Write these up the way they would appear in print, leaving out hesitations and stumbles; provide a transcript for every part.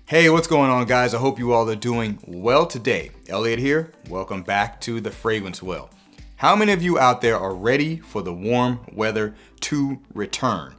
Hey, what's going on, guys? I hope you all are doing well today. Elliot here. Welcome back to The Fragrance Well. How many of you out there are ready for the warm weather to return?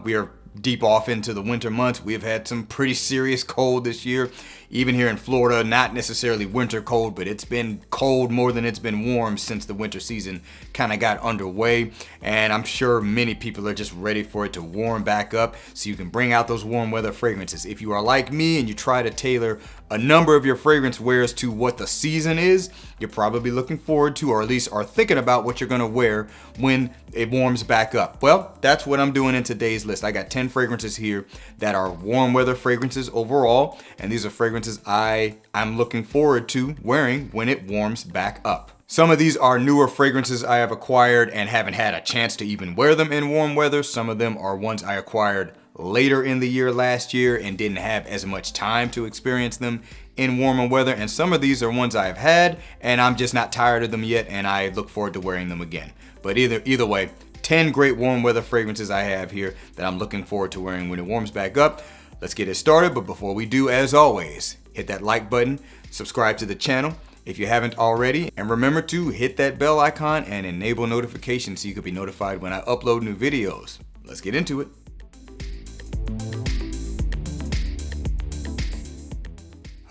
We are deep off into the winter months. We have had some pretty serious cold this year. Even here in Florida, not necessarily winter cold, but it's been cold more than it's been warm since the winter season kind of got underway. And I'm sure many people are just ready for it to warm back up so you can bring out those warm weather fragrances. If you are like me and you try to tailor a number of your fragrance wears to what the season is, you're probably looking forward to, or at least are thinking about what you're gonna wear when it warms back up. Well, that's what I'm doing in today's list. I got 10 fragrances here that are warm weather fragrances overall, and these are fragrances I'm looking forward to wearing when it warms back up. Some of these are newer fragrances I have acquired and haven't had a chance to even wear them in warm weather. Some of them are ones I acquired later in the year last year and didn't have as much time to experience them in warmer weather. And some of these are ones I've had and I'm just not tired of them yet, and I look forward to wearing them again. But either way, 10 great warm weather fragrances I have here that I'm looking forward to wearing when it warms back up. Let's get it started, but before we do, as always, hit that like button, subscribe to the channel if you haven't already, and remember to hit that bell icon and enable notifications so you can be notified when I upload new videos. Let's get into it.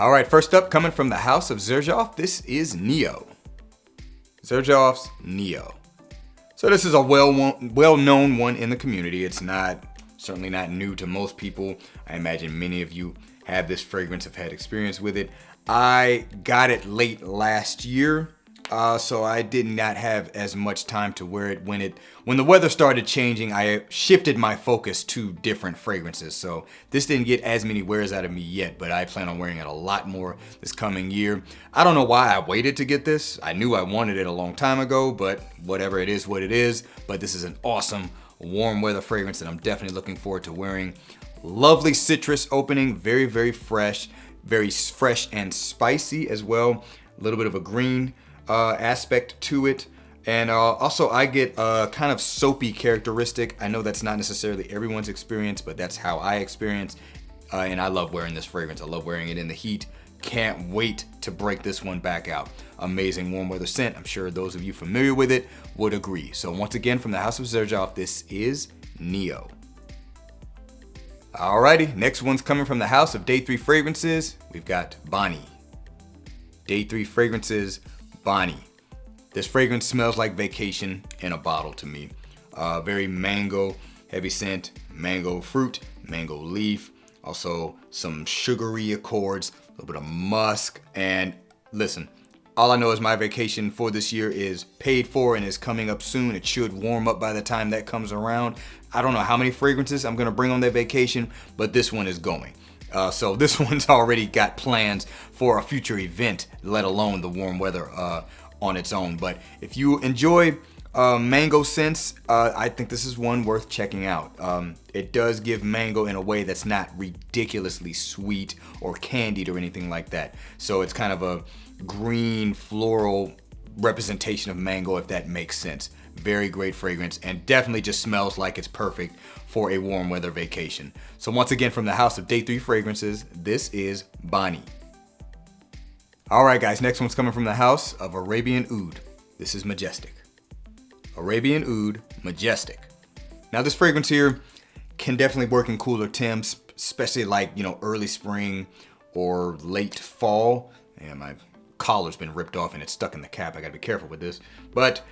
All right, first up, coming from the house of Xerjoff, this is Neo. Xerjoff's Neo. So this is a well-known one in the community. It's certainly not new to most people. I imagine many of you have this fragrance, have had experience with it. I got it late last year, so I did not have as much time to wear it. When the weather started changing, I shifted my focus to different fragrances. So this didn't get as many wears out of me yet, but I plan on wearing it a lot more this coming year. I don't know why I waited to get this. I knew I wanted it a long time ago, but whatever, it is what it is. But this is an awesome warm weather fragrance that I'm definitely looking forward to wearing. Lovely citrus opening, very fresh and spicy as well. A little bit of a green aspect to it. And also I get a kind of soapy characteristic. I know that's not necessarily everyone's experience, but that's how I experience. And I love wearing this fragrance. I love wearing it in the heat. Can't wait to break this one back out. Amazing warm weather scent. I'm sure those of you familiar with it would agree. So once again, from the house of Xerjoff, this is Neo. Alrighty, next one's coming from the house of Day 3 Fragrances. We've got Bani. Day 3 Fragrances, Bani. This fragrance smells like vacation in a bottle to me. Very mango heavy scent, mango fruit, mango leaf, also some sugary accords, a little bit of musk. And listen, all I know is my vacation for this year is paid for and is coming up soon. It should warm up by the time that comes around. I don't know how many fragrances I'm gonna bring on that vacation, but this one is going. So this one's already got plans for a future event, let alone the warm weather on its own. But if you enjoy mango scents, I think this is one worth checking out. It does give mango in a way that's not ridiculously sweet or candied or anything like that. So it's kind of a green floral representation of mango, if that makes sense. Very great fragrance, and definitely just smells like it's perfect for a warm weather vacation. So once again, from the house of Day 3 Fragrances, this is Bani. All right, guys, next one's coming from the house of Arabian Oud. This is Majestic. Arabian Oud, Majestic. Now this fragrance here can definitely work in cooler temps, especially like, early spring or late fall. And my collar's been ripped off and it's stuck in the cap. I gotta be careful with this. But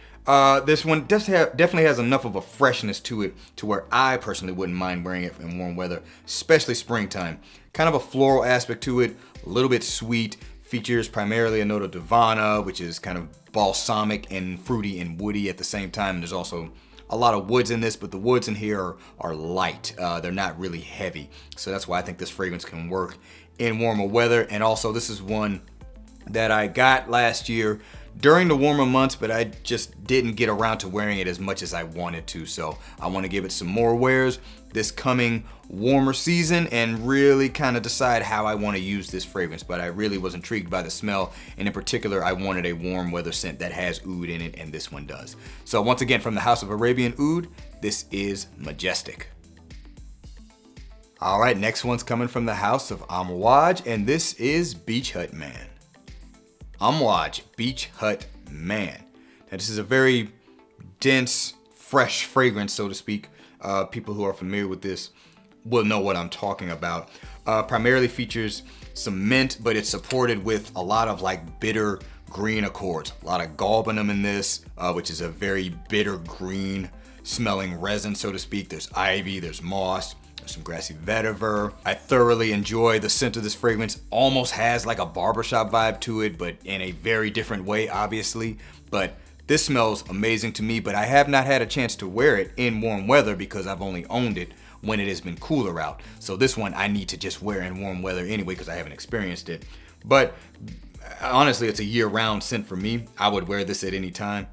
this one definitely has enough of a freshness to it to where I personally wouldn't mind wearing it in warm weather, especially springtime. Kind of a floral aspect to it, a little bit sweet. Features primarily a note of Divana, which is kind of balsamic and fruity and woody at the same time. And there's also a lot of woods in this, but the woods in here are light. They're not really heavy. So that's why I think this fragrance can work in warmer weather. And also this is one that I got last year during the warmer months, but I just didn't get around to wearing it as much as I wanted to. So I want to give it some more wears this coming warmer season and really kind of decide how I want to use this fragrance. But I really was intrigued by the smell, and in particular, I wanted a warm weather scent that has oud in it, and this one does. So once again, from the house of Arabian Oud, this is Majestic. All right, next one's coming from the house of Amouage, and this is Beach Hut Man. Amouage Beach Hut Man. Now, this is a very dense, fresh fragrance, so to speak. People who are familiar with this will know what I'm talking about. Primarily features some mint, but it's supported with a lot of like bitter green accords. A lot of galbanum in this, which is a very bitter green smelling resin, so to speak. There's ivy, there's moss, there's some grassy vetiver. I thoroughly enjoy the scent of this fragrance. Almost has like a barbershop vibe to it, but in a very different way, obviously. But this smells amazing to me, but I have not had a chance to wear it in warm weather because I've only owned it when it has been cooler out. So this one I need to just wear in warm weather anyway because I haven't experienced it. But honestly, it's a year-round scent for me. I would wear this at any time.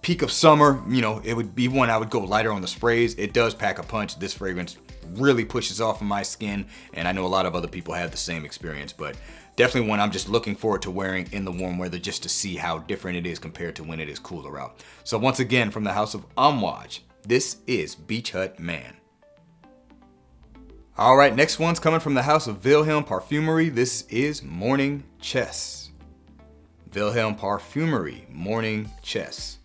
Peak of summer, you know, it would be one I would go lighter on the sprays. It does pack a punch. This fragrance really pushes off of my skin, and I know a lot of other people have the same experience, but definitely one I'm just looking forward to wearing in the warm weather just to see how different it is compared to when it is cooler out. So once again, from the house of Amouage, this is Beach Hut Man. All right, next one's coming from the house of Wilhelm Parfumery. This is Morning Chess. Wilhelm Parfumery, Morning Chess.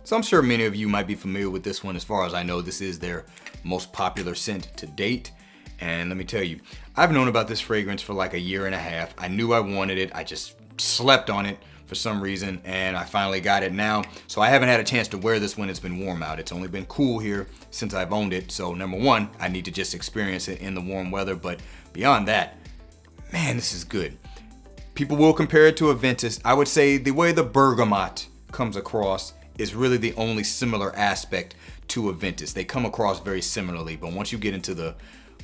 So I'm sure many of you might be familiar with this one. As far as I know, this is their most popular scent to date. And let me tell you, I've known about this fragrance for like a year and a half. I knew I wanted it. I just slept on it for some reason, and I finally got it now. So I haven't had a chance to wear this when it's been warm out. It's only been cool here since I've owned it. So number one, I need to just experience it in the warm weather. But beyond that, man, this is good. People will compare it to a Ventus. I would say the way the bergamot comes across is really the only similar aspect to a Ventus. They come across very similarly, but once you get into the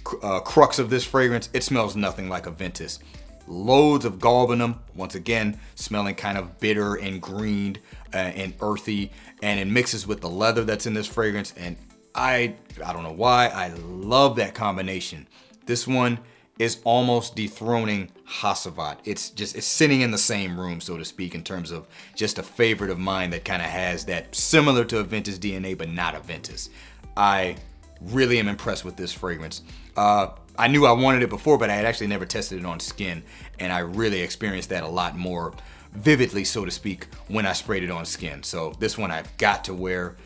crux of this fragrance, it smells nothing like a Ventus. Loads of galbanum, once again, smelling kind of bitter and green and earthy, and it mixes with the leather that's in this fragrance, and I don't know why, I love that combination. This one is almost dethroning Hacivat. It's sitting in the same room, so to speak, in terms of just a favorite of mine that kind of has that similar to a Ventus DNA, but not a Ventus. I really am impressed with this fragrance. I knew I wanted it before, but I had actually never tested it on skin, and I really experienced that a lot more vividly, so to speak, when I sprayed it on skin. So this one I've got to wear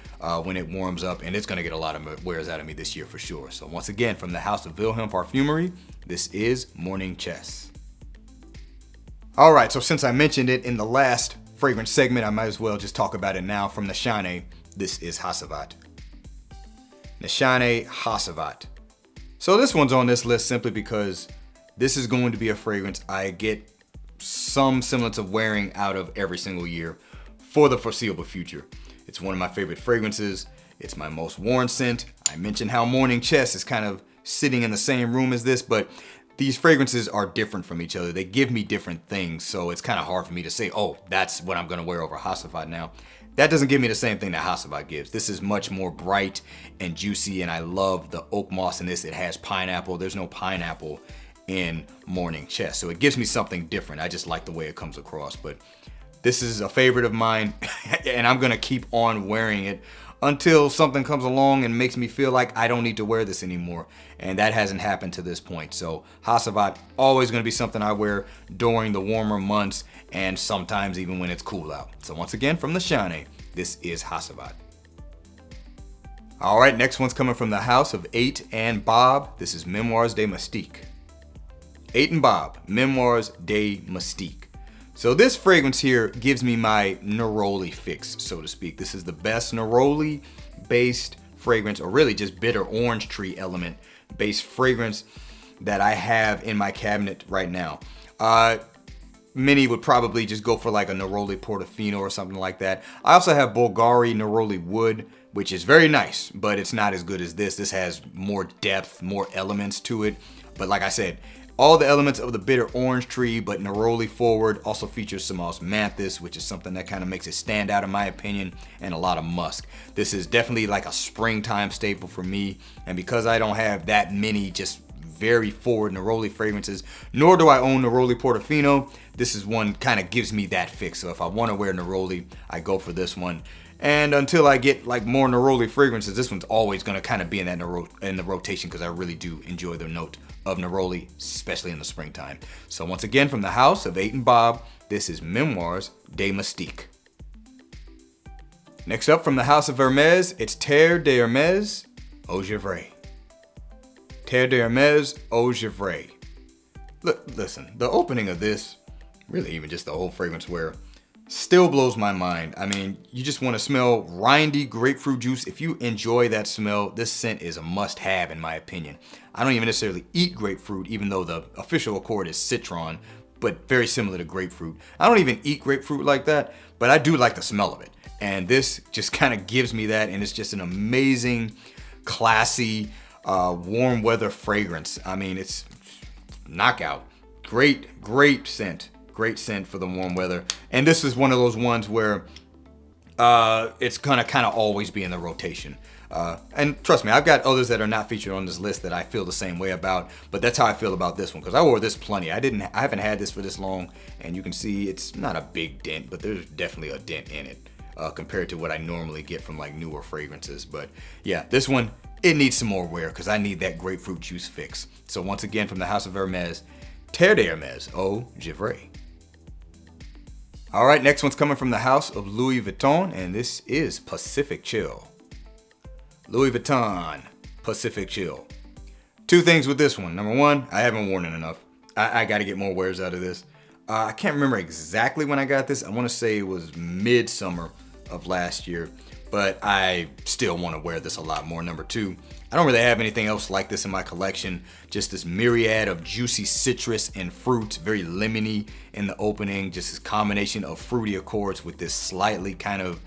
when it warms up, and it's gonna get a lot of wears out of me this year for sure. So once again, from the house of Wilhelm Parfumery, this is Morning Chess. All right, so since I mentioned it in the last fragrance segment, I might as well just talk about it now. From Nashane, this is Hacivat. Nashane Hacivat. So this one's on this list simply because this is going to be a fragrance I get some semblance of wearing out of every single year for the foreseeable future. It's one of my favorite fragrances. It's my most worn scent. I mentioned how Morning Chess is kind of sitting in the same room as this, but these fragrances are different from each other. They give me different things, so it's kind of hard for me to say, oh, that's what I'm gonna wear over Hacivat now. That doesn't give me the same thing that Hacivat gives. This is much more bright and juicy, and I love the oak moss in this. It has pineapple. There's no pineapple in Morning Chess, so it gives me something different. I just like the way it comes across, but this is a favorite of mine, and I'm gonna keep on wearing it until something comes along and makes me feel like I don't need to wear this anymore. And that hasn't happened to this point. So Hacivat, always gonna be something I wear during the warmer months and sometimes even when it's cool out. So once again, from the Shane, this is Hacivat. All right, next one's coming from the house of 8 and Bob. This is Memoires De Mustique. 8 and Bob, Memoires De Mustique. So this fragrance here gives me my neroli fix, so to speak. This is the best neroli-based fragrance, or really just bitter orange tree element-based fragrance that I have in my cabinet right now. Many would probably just go for like a neroli portofino or something like that. I also have Bulgari neroli wood, which is very nice, but it's not as good as this. This has more depth, more elements to it. But like I said, all the elements of the bitter orange tree, but neroli forward. Also features some osmanthus, which is something that kind of makes it stand out in my opinion, and a lot of musk. This is definitely like a springtime staple for me, and because I don't have that many just very forward neroli fragrances, nor do I own neroli portofino, this is one kind of gives me that fix. So if I want to wear neroli, I go for this one. And until I get like more neroli fragrances, this one's always gonna kind of be in that in the rotation because I really do enjoy the note of neroli, especially in the springtime. So once again, from the house of 8 and Bob, this is Memoires De Mustique. Next up, from the house of Hermes, it's Terre de Hermes Eau Givree. Terre de Hermes Eau Givree. Listen, the opening of this, really even just the whole fragrance wear, still blows my mind. I mean, you just want to smell rindy grapefruit juice. If you enjoy that smell, this scent is a must-have in my opinion. I don't even necessarily eat grapefruit, even though the official accord is citron, but very similar to grapefruit. I don't even eat grapefruit like that, but I do like the smell of it. And this just kind of gives me that, and it's just an amazing, classy, warm weather fragrance. I mean, it's knockout. Great scent. Great scent for the warm weather. And this is one of those ones where it's gonna kind of always be in the rotation. And trust me, I've got others that are not featured on this list that I feel the same way about, but that's how I feel about this one because I wore this plenty. I haven't had this for this long, and you can see it's not a big dent, but there's definitely a dent in it compared to what I normally get from like newer fragrances. But yeah, this one, it needs some more wear because I need that grapefruit juice fix. So once again, from the house of Hermes, Terre de Hermes Eau Givree. All right, next one's coming from the house of Louis Vuitton, and this is Pacific Chill. Louis Vuitton, Pacific Chill. Two things with this one. Number one, I haven't worn it enough. I got to get more wears out of this. I can't remember exactly when I got this. I want to say it was midsummer of last year, but I still want to wear this a lot more. Number two, I don't really have anything else like this in my collection. Just this myriad of juicy citrus and fruits, very lemony in the opening. Just this combination of fruity accords with this slightly kind of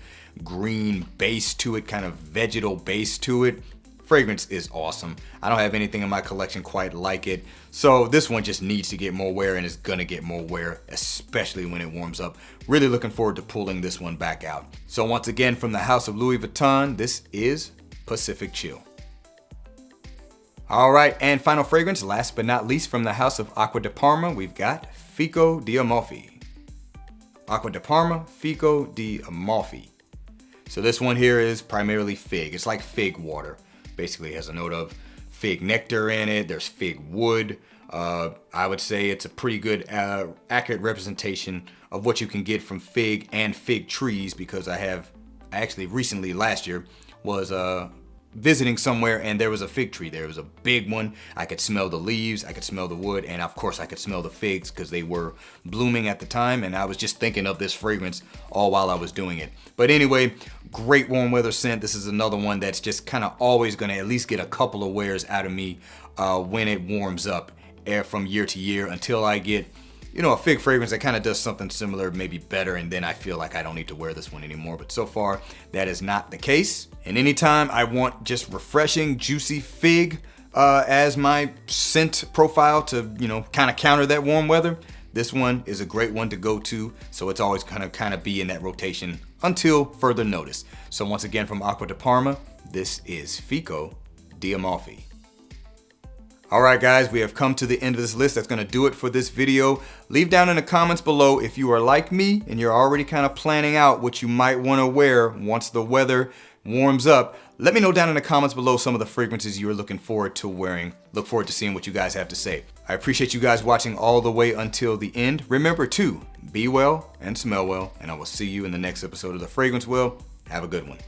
green base to it, kind of vegetal base to it. Fragrance is awesome. I don't have anything in my collection quite like it. So this one just needs to get more wear, and it's gonna get more wear, especially when it warms up. Really looking forward to pulling this one back out. So once again, from the house of Louis Vuitton, this is Pacific Chill. All right, and final fragrance, last but not least, from the house of Acqua di Parma, we've got Fico Di Amalfi. Acqua di Parma, Fico Di Amalfi. So this one here is primarily fig. It's like fig water. Basically has a note of fig nectar in it. There's fig wood. I would say it's a pretty good, accurate representation of what you can get from fig and fig trees, because I actually recently last year was visiting somewhere and there was a fig tree. There was a big one. I could smell the leaves, I could smell the wood, and of course I could smell the figs because they were blooming at the time, and I was just thinking of this fragrance all while I was doing it. But anyway, great warm weather scent. This is another one that's just kind of always going to at least get a couple of wears out of me when it warms up from year to year, until I get, you know, a fig fragrance that kind of does something similar, maybe better, and then I feel like I don't need to wear this one anymore. But so far, that is not the case. And anytime I want just refreshing, juicy fig as my scent profile to, you know, kind of counter that warm weather, this one is a great one to go to. So it's always kind of be in that rotation until further notice. So once again, from Acqua di Parma, this is Fico Di Amalfi. All right, guys, we have come to the end of this list. That's going to do it for this video. Leave down in the comments below if you are like me and you're already kind of planning out what you might want to wear once the weather warms up. Let me know down in the comments below some of the fragrances you are looking forward to wearing. Look forward to seeing what you guys have to say. I appreciate you guys watching all the way until the end. Remember to be well and smell well, and I will see you in the next episode of The Fragrance Well. Have a good one.